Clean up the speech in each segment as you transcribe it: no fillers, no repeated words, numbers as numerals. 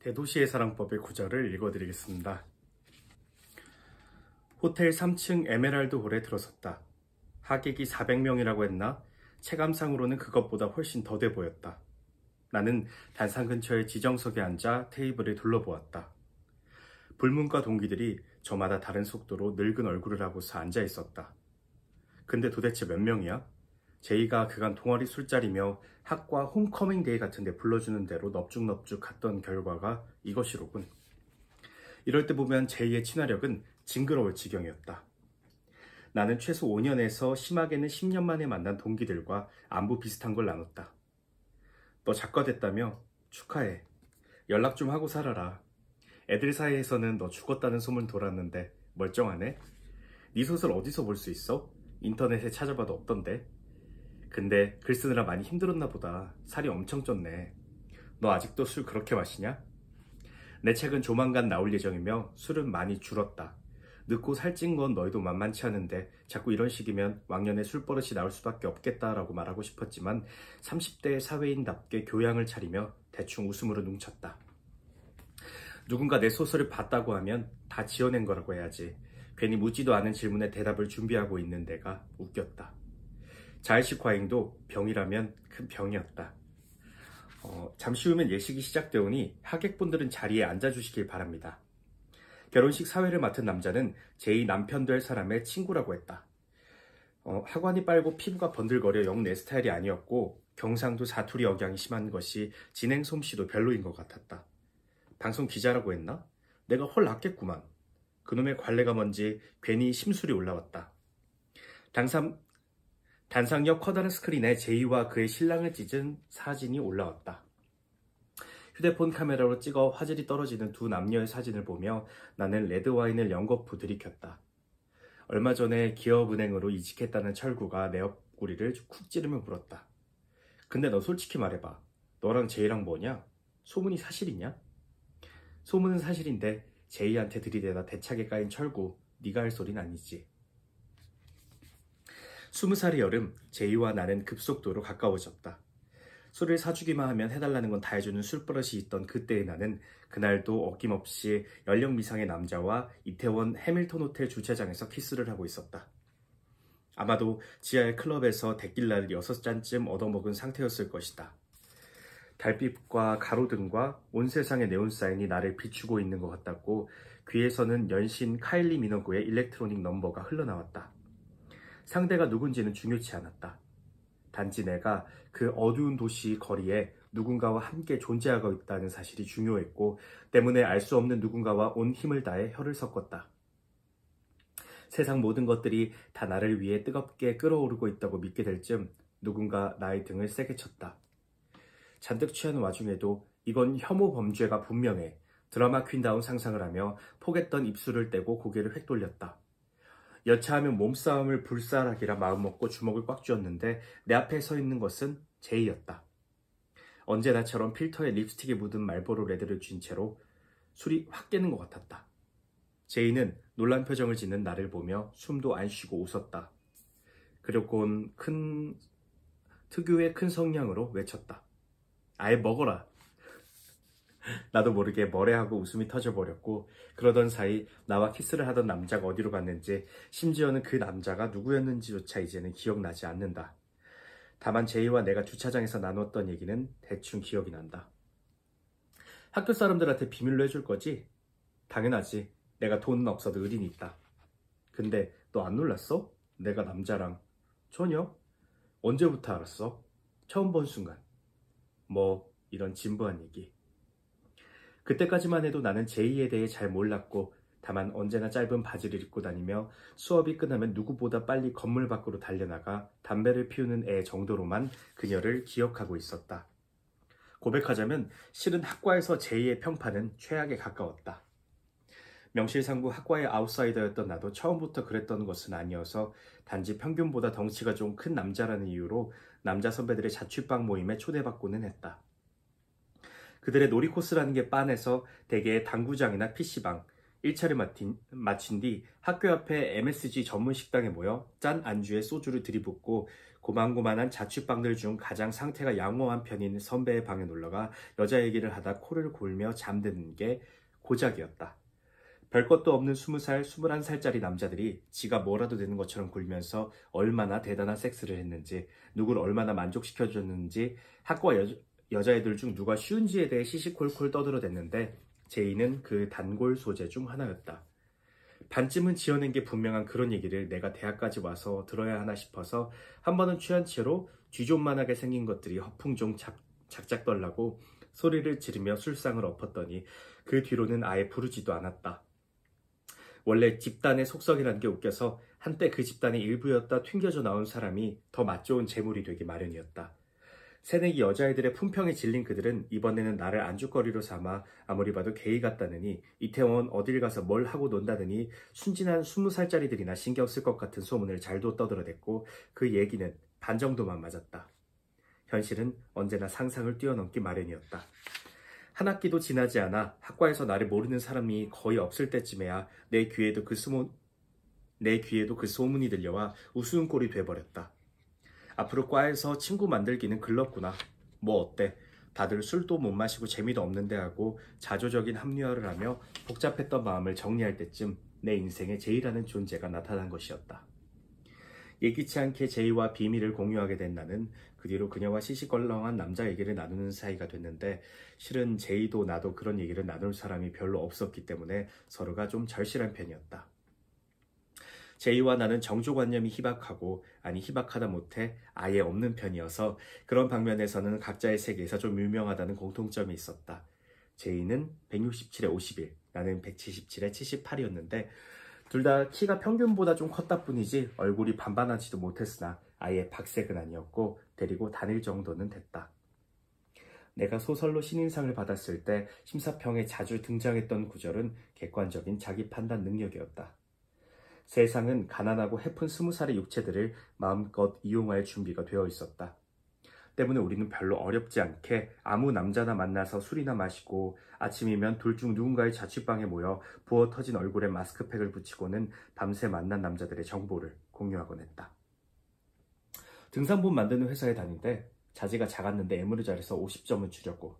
대도시의 사랑법의 구절을 읽어드리겠습니다. 호텔 3층 에메랄드 홀에 들어섰다. 하객이 400명이라고 했나? 체감상으로는 그것보다 훨씬 더 돼 보였다. 나는 단상 근처의 지정석에 앉아 테이블을 둘러보았다. 불문과 동기들이 저마다 다른 속도로 늙은 얼굴을 하고서 앉아 있었다. 근데 도대체 몇 명이야? 제이가 그간 동아리 술자리며 학과 홈커밍 데이 같은 데 불러주는 대로 넙죽넙죽 갔던 결과가 이것이로군. 이럴 때 보면 제이의 친화력은 징그러울 지경이었다. 나는 최소 5년에서 심하게는 10년 만에 만난 동기들과 안부 비슷한 걸 나눴다. 너 작가 됐다며? 축하해. 연락 좀 하고 살아라. 애들 사이에서는 너 죽었다는 소문 돌았는데 멀쩡하네? 네 소설 어디서 볼 수 있어? 인터넷에 찾아봐도 없던데. 근데 글 쓰느라 많이 힘들었나 보다. 살이 엄청 쪘네. 너 아직도 술 그렇게 마시냐? 내 책은 조만간 나올 예정이며 술은 많이 줄었다. 늦고 살찐 건 너희도 만만치 않은데 자꾸 이런 식이면 왕년에 술버릇이 나올 수밖에 없겠다라고 말하고 싶었지만 30대 사회인답게 교양을 차리며 대충 웃음으로 뭉쳤다. 누군가 내 소설을 봤다고 하면 다 지어낸 거라고 해야지. 괜히 묻지도 않은 질문에 대답을 준비하고 있는 내가 웃겼다. 자의식 과잉도 병이라면 큰 병이었다. 잠시 후면 예식이 시작되오니 하객분들은 자리에 앉아주시길 바랍니다. 결혼식 사회를 맡은 남자는 제이 남편 될 사람의 친구라고 했다. 하관이 빨고 피부가 번들거려 영 내 스타일이 아니었고 경상도 사투리 억양이 심한 것이 진행 솜씨도 별로인 것 같았다. 방송 기자라고 했나? 내가 헐 낫겠구만. 그놈의 관례가 뭔지 괜히 심술이 올라왔다. 단상역 커다란 스크린에 제이와 그의 신랑을 찢은 사진이 올라왔다. 휴대폰 카메라로 찍어 화질이 떨어지는 두 남녀의 사진을 보며 나는 레드와인을 연거푸 들이켰다. 얼마 전에 기업은행으로 이직했다는 철구가 내 옆구리를 쿡 찌르며 물었다. 근데 너 솔직히 말해봐. 너랑 제이랑 뭐냐? 소문이 사실이냐? 소문은 사실인데 제이한테 들이대다 대차게 까인 철구, 네가 할 소린 아니지. 20살의 여름, 제이와 나는 급속도로 가까워졌다. 술을 사주기만 하면 해달라는 건 다 해주는 술버릇이 있던 그때의 나는 그날도 어김없이 연령 미상의 남자와 이태원 해밀턴 호텔 주차장에서 키스를 하고 있었다. 아마도 지하의 클럽에서 데킬라를 6잔쯤 얻어먹은 상태였을 것이다. 달빛과 가로등과 온 세상의 네온사인이 나를 비추고 있는 것 같았고 귀에서는 연신 카일리 미너그의 일렉트로닉 넘버가 흘러나왔다. 상대가 누군지는 중요치 않았다. 단지 내가 그 어두운 도시 거리에 누군가와 함께 존재하고 있다는 사실이 중요했고 때문에 알 수 없는 누군가와 온 힘을 다해 혀를 섞었다. 세상 모든 것들이 다 나를 위해 뜨겁게 끓어오르고 있다고 믿게 될 즈음 누군가 나의 등을 세게 쳤다. 잔뜩 취한 와중에도 이건 혐오 범죄가 분명해. 드라마 퀸다운 상상을 하며 포겠던 입술을 떼고 고개를 획 돌렸다. 여차하면 몸싸움을 불사하기라 마음먹고 주먹을 꽉 쥐었는데 내 앞에 서 있는 것은 제이였다. 언제나처럼 필터에 립스틱이 묻은 말보로 레드를 쥔 채로 술이 확 깨는 것 같았다. 제이는 놀란 표정을 짓는 나를 보며 숨도 안 쉬고 웃었다. 그리고는 특유의 큰 성량으로 외쳤다. 아예 먹어라. 나도 모르게 머레하고 웃음이 터져버렸고 그러던 사이 나와 키스를 하던 남자가 어디로 갔는지 심지어는 그 남자가 누구였는지조차 이제는 기억나지 않는다. 다만 제이와 내가 주차장에서 나눴던 얘기는 대충 기억이 난다. 학교 사람들한테 비밀로 해줄 거지? 당연하지. 내가 돈은 없어도 의리는 있다. 근데 너 안 놀랐어? 내가 남자랑. 전혀. 언제부터 알았어? 처음 본 순간. 뭐 이런 진부한 얘기. 그때까지만 해도 나는 제이에 대해 잘 몰랐고 다만 언제나 짧은 바지를 입고 다니며 수업이 끝나면 누구보다 빨리 건물 밖으로 달려나가 담배를 피우는 애 정도로만 그녀를 기억하고 있었다. 고백하자면 실은 학과에서 제이의 평판은 최악에 가까웠다. 명실상부 학과의 아웃사이더였던 나도 처음부터 그랬던 것은 아니어서 단지 평균보다 덩치가 좀 큰 남자라는 이유로 남자 선배들의 자취방 모임에 초대받고는 했다. 그들의 놀이 코스라는 게 빤해서 대개 당구장이나 PC방, 1차를 마친 뒤 학교 앞에 MSG 전문 식당에 모여 짠 안주에 소주를 들이붓고 고만고만한 자취방들 중 가장 상태가 양호한 편인 선배의 방에 놀러가 여자 얘기를 하다 코를 골며 잠드는 게 고작이었다. 별것도 없는 20살, 21살짜리 남자들이 지가 뭐라도 되는 것처럼 굴면서 얼마나 대단한 섹스를 했는지, 누구를 얼마나 만족시켜줬는지, 학과 여자애들 중 누가 쉬운지에 대해 시시콜콜 떠들어댔는데 제이는 그 단골 소재 중 하나였다. 반쯤은 지어낸 게 분명한 그런 얘기를 내가 대학까지 와서 들어야 하나 싶어서 한 번은 취한 채로 쥐좀만하게 생긴 것들이 허풍 좀 작작 떨라고 소리를 지르며 술상을 엎었더니 그 뒤로는 아예 부르지도 않았다. 원래 집단의 속성이라는 게 웃겨서 한때 그 집단의 일부였다 튕겨져 나온 사람이 더 맛좋은 재물이 되기 마련이었다. 새내기 여자애들의 품평에 질린 그들은 이번에는 나를 안주거리로 삼아 아무리 봐도 게이 같다느니 이태원 어딜 가서 뭘 하고 논다느니 순진한 20살짜리들이나 신경 쓸 것 같은 소문을 잘도 떠들어댔고 그 얘기는 반 정도만 맞았다. 현실은 언제나 상상을 뛰어넘기 마련이었다. 한 학기도 지나지 않아 학과에서 나를 모르는 사람이 거의 없을 때쯤에야 내 귀에도 그 소문이 들려와 우스운꼴이 돼버렸다. 앞으로 과에서 친구 만들기는 글렀구나. 뭐 어때? 다들 술도 못 마시고 재미도 없는데 하고 자조적인 합리화를 하며 복잡했던 마음을 정리할 때쯤 내 인생에 제이라는 존재가 나타난 것이었다. 예기치 않게 제이와 비밀을 공유하게 된 나는 그 뒤로 그녀와 시시껄렁한 남자 얘기를 나누는 사이가 됐는데 실은 제이도 나도 그런 얘기를 나눌 사람이 별로 없었기 때문에 서로가 좀 절실한 편이었다. 제이와 나는 정조관념이 희박하고 아니 희박하다 못해 아예 없는 편이어서 그런 방면에서는 각자의 세계에서 좀 유명하다는 공통점이 있었다. 제이는 167에 51, 나는 177에 78이었는데 둘 다 키가 평균보다 좀 컸다 뿐이지 얼굴이 반반하지도 못했으나 아예 박색은 아니었고 데리고 다닐 정도는 됐다. 내가 소설로 신인상을 받았을 때 심사평에 자주 등장했던 구절은 객관적인 자기 판단 능력이었다. 세상은 가난하고 해픈 20살의 육체들을 마음껏 이용할 준비가 되어 있었다. 때문에 우리는 별로 어렵지 않게 아무 남자나 만나서 술이나 마시고 아침이면 둘 중 누군가의 자취방에 모여 부어 터진 얼굴에 마스크팩을 붙이고는 밤새 만난 남자들의 정보를 공유하곤 했다. 등산본 만드는 회사에 다니는데 자지가 작았는데 애무를 잘해서 50점은 줄였고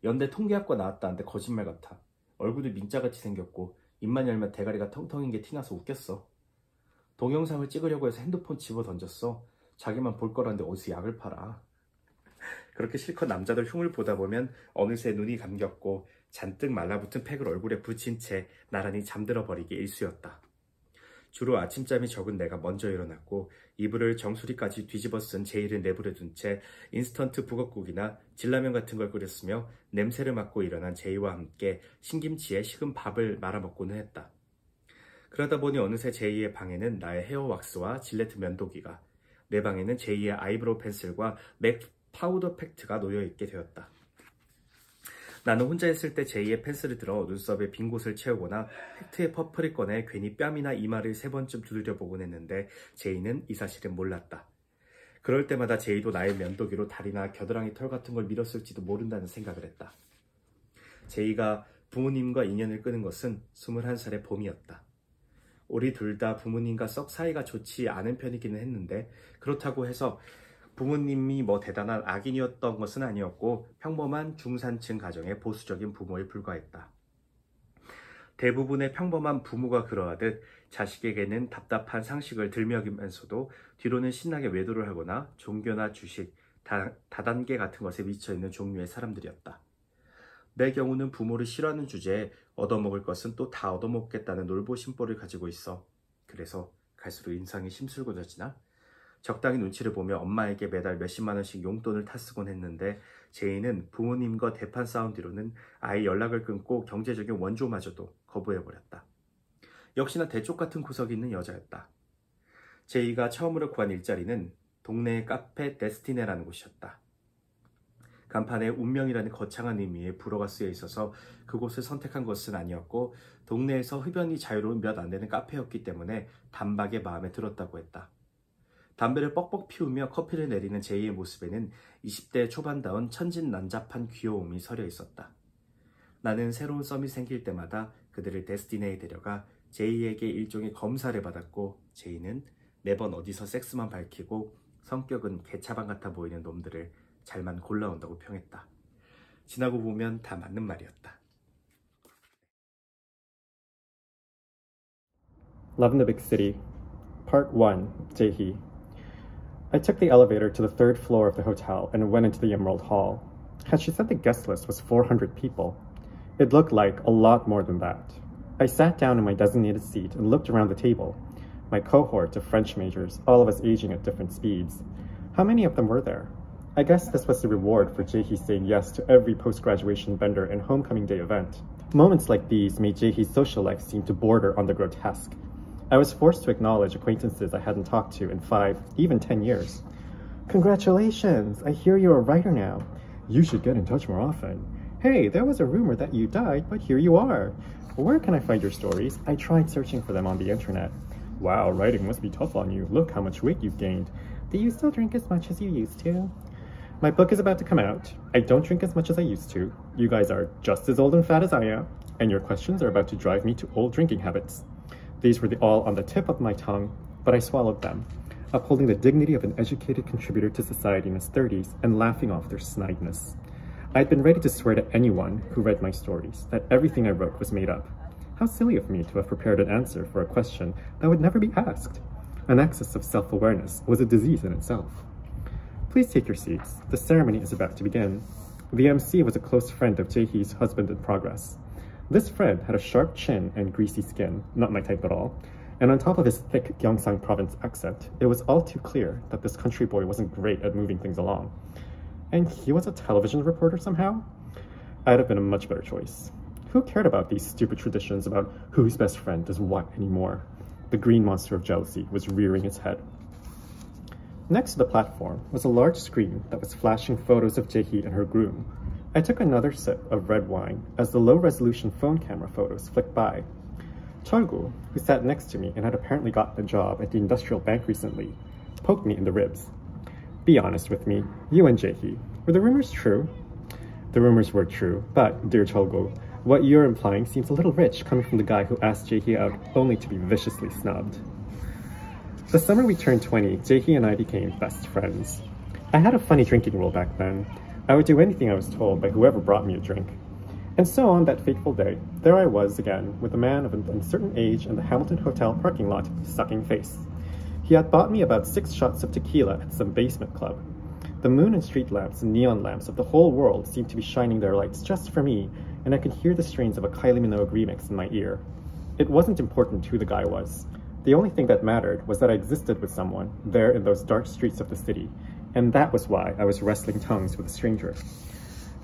연대 통계학과 나왔다는데 거짓말 같아. 얼굴도 민자같이 생겼고 입만 열면 대가리가 텅텅인 게 티나서 웃겼어. 동영상을 찍으려고 해서 핸드폰 집어 던졌어. 자기만 볼 거라는데 어디서 약을 팔아. 그렇게 실컷 남자들 흉을 보다 보면 어느새 눈이 감겼고 잔뜩 말라붙은 팩을 얼굴에 붙인 채 나란히 잠들어 버리기 일쑤였다. 주로 아침잠이 적은 내가 먼저 일어났고 이불을 정수리까지 뒤집어 쓴 제이를 내버려 둔 채 인스턴트 북엇국이나 진라면 같은 걸 끓였으며 냄새를 맡고 일어난 제이와 함께 신김치에 식은 밥을 말아먹고는 했다. 그러다 보니 어느새 제이의 방에는 나의 헤어 왁스와 질레트 면도기가, 내 방에는 제이의 아이브로우 펜슬과 맥 파우더 팩트가 놓여있게 되었다. 나는 혼자 있을 때 제이의 펜슬을 들어 눈썹에 빈 곳을 채우거나 팩트의 퍼플을 꺼내 괜히 뺨이나 이마를 3번쯤 두드려보곤 했는데 제이는 이 사실을 몰랐다. 그럴 때마다 제이도 나의 면도기로 다리나 겨드랑이 털 같은 걸 밀었을지도 모른다는 생각을 했다. 제이가 부모님과 인연을 끄는 것은 21살의 봄이었다. 우리 둘 다 부모님과 썩 사이가 좋지 않은 편이기는 했는데 그렇다고 해서 부모님이 뭐 대단한 악인이었던 것은 아니었고 평범한 중산층 가정의 보수적인 부모에 불과했다. 대부분의 평범한 부모가 그러하듯 자식에게는 답답한 상식을 들먹이면서도 뒤로는 신나게 외도를 하거나 종교나 주식, 다단계 같은 것에 미쳐있는 종류의 사람들이었다. 내 경우는 부모를 싫어하는 주제에 얻어먹을 것은 또 다 얻어먹겠다는 놀보심보를 가지고 있어. 그래서 갈수록 인상이 심술궂어지나? 적당히 눈치를 보며 엄마에게 매달 몇십만 원씩 용돈을 타쓰곤 했는데 제이는 부모님과 대판 싸운 뒤로는 아예 연락을 끊고 경제적인 원조마저도 거부해버렸다. 역시나 대쪽 같은 구석이 있는 여자였다. 제이가 처음으로 구한 일자리는 동네의 카페 데스티네라는 곳이었다. 간판에 운명이라는 거창한 의미의 불어가 쓰여 있어서 그곳을 선택한 것은 아니었고 동네에서 흡연이 자유로운 몇 안 되는 카페였기 때문에 단박에 마음에 들었다고 했다. 담배를 뻑뻑 피우며 커피를 내리는 제이의 모습에는 20대 초반다운 천진난잡한 귀여움이 서려 있었다. 나는 새로운 썸이 생길 때마다 그들을 데스티네에 데려가 제이에게 일종의 검사를 받았고, 제이는 매번 어디서 섹스만 밝히고 성격은 개차반 같아 보이는 놈들을 잘만 골라온다고 평했다. 지나고 보면 다 맞는 말이었다. Love in the Big City, Part 1, Jae-hee. I took the elevator to the 3rd floor of the hotel and went into the Emerald Hall. Had she said the guest list was 400 people? It looked like a lot more than that. I sat down in my designated seat and looked around the table. My cohort of French majors, all of us aging at different speeds. How many of them were there? I guess this was the reward for Jae-hee saying yes to every post-graduation bender and homecoming day event. Moments like these made Jae-hee's social life seem to border on the grotesque. I was forced to acknowledge acquaintances I hadn't talked to in 5, even 10 years. Congratulations! I hear you're a writer now. You should get in touch more often. Hey, there was a rumor that you died, but here you are. Where can I find your stories? I tried searching for them on the internet. Wow, writing must be tough on you. Look how much weight you've gained. Do you still drink as much as you used to? My book is about to come out. I don't drink as much as I used to. You guys are just as old and fat as I am, and your questions are about to drive me to old drinking habits. These were all on the tip of my tongue, but I swallowed them, upholding the dignity of an educated contributor to society in his 30s and laughing off their snidness. I had been ready to swear to anyone who read my stories that everything I wrote was made up. How silly of me to have prepared an answer for a question that would never be asked. An excess of self-awareness was a disease in itself. Please take your seats. The ceremony is about to begin. The MC was a close friend of Jae-hee's husband in progress. This friend had a sharp chin and greasy skin, not my type at all, and on top of his thick Gyeongsang province accent, it was all too clear that this country boy wasn't great at moving things along. And he was a television reporter somehow? I'd have been a much better choice. Who cared about these stupid traditions about whose best friend does what anymore? The green monster of jealousy was rearing its head. Next to the platform was a large screen that was flashing photos of Jae-hee and her groom. I took another sip of red wine as the low-resolution phone camera photos flicked by. Chol-gu, who sat next to me and had apparently gotten a job at the industrial bank recently, poked me in the ribs. Be honest with me, you and Jae-hee, were the rumors true? The rumors were true, but, dear Chol-gu, what you're implying seems a little rich coming from the guy who asked Jae-hee out only to be viciously snubbed. The summer we turned 20, Jae-hee and I became best friends. I had a funny drinking rule back then. I would do anything I was told by whoever brought me a drink. And so on that fateful day, there I was again, with a man of an uncertain age in the Hamilton Hotel parking lot, sucking face. He had bought me about 6 shots of tequila at some basement club. The moon and street lamps and neon lamps of the whole world seemed to be shining their lights just for me, and I could hear the strains of a Kylie Minogue remix in my ear. It wasn't important who the guy was. The only thing that mattered was that I existed with someone, there in those dark streets of the city, and that was why I was wrestling tongues with a stranger.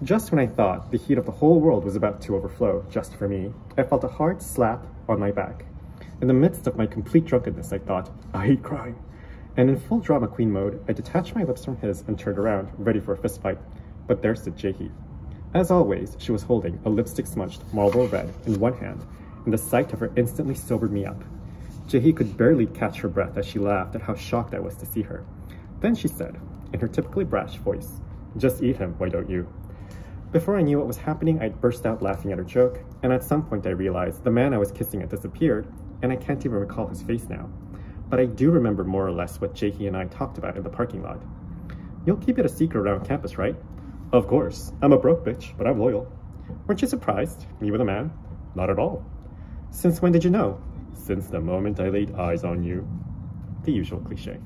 Just when I thought the heat of the whole world was about to overflow just for me, I felt a hard slap on my back. In the midst of my complete drunkenness, I thought, I hate crime. And in full drama queen mode, I detached my lips from his and turned around, ready for a fist fight. But there stood Jae-hee. As always, she was holding a lipstick-smudged Marlboro Red in one hand, and the sight of her instantly sobered me up. Jae-hee could barely catch her breath as she laughed at how shocked I was to see her. Then she said, in her typically brash voice, "Just eat him, why don't you?" Before I knew what was happening, I'd burst out laughing at her joke, and at some point I realized the man I was kissing had disappeared, and I can't even recall his face now. But I do remember more or less what Jae-hee and I talked about in the parking lot. You'll keep it a secret around campus, right? Of course. I'm a broke bitch, but I'm loyal. Weren't you surprised? Me with a man? Not at all. Since when did you know? Since the moment I laid eyes on you. The usual cliche.